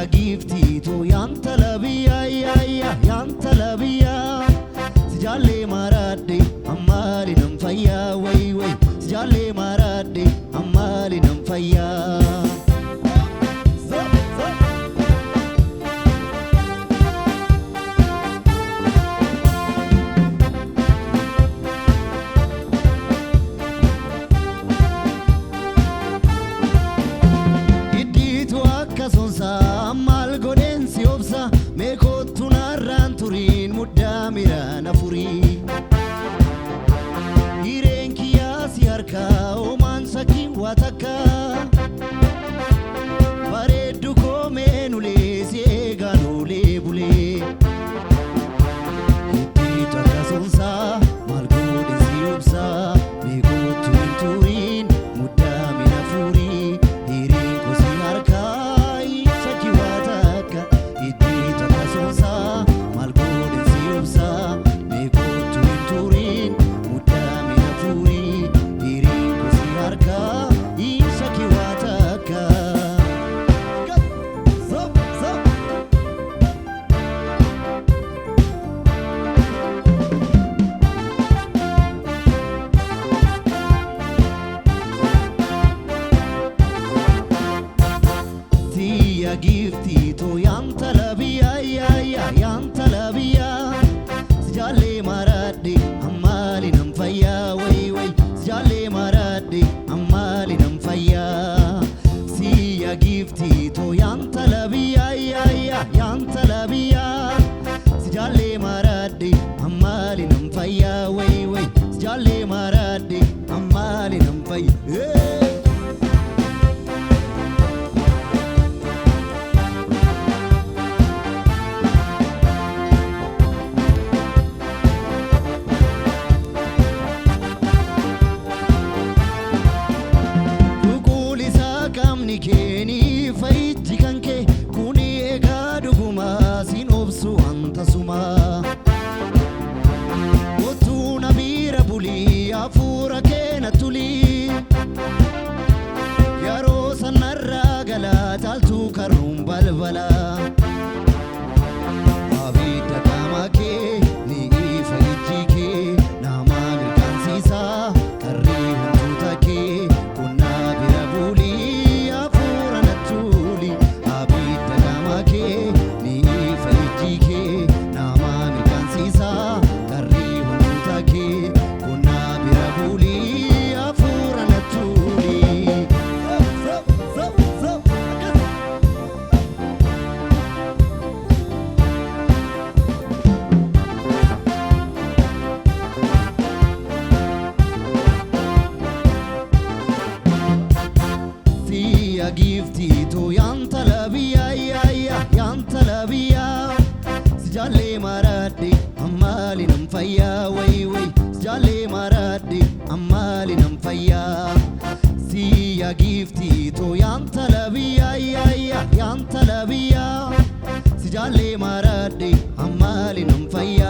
gifti to yanta labiya ya yanta labiya sijalle marade amali nam fayya way sijalle marade amali nam fayya Mal goden si obsa me kotuna ranturin mudamira nafuri Irenki ya si harka o mansaki wataka Baredu ko menule si eganule bule Iti takasonsa mal goden si obsa me kotuna turin mudamira nafuri Irenko si harka gifti to yanta labiya ya yanta labiya sijalle marade amali nam fayya way sijalle marade amali nam fayya siya gifti to yanta labiya ya yanta labiya sijalle marade amali nam fayya way sijalle marade amali nam fayya Keni faiti kanke kuni ega duguma sinobsu antasuma Otu nabira buli afura kena tuli Yaro sanarra gala taltu karum balbala Abita kamake ni faiti ke nama mirkansisa karri huntuta ke kunna bira buli gifti to yanta labiya ya yanta labiya sijalle marade amali nam fayya way sijalle marade amali nam fayya siya gifti to yanta labiya ya yanta labiya sijalle marade amali nam fayya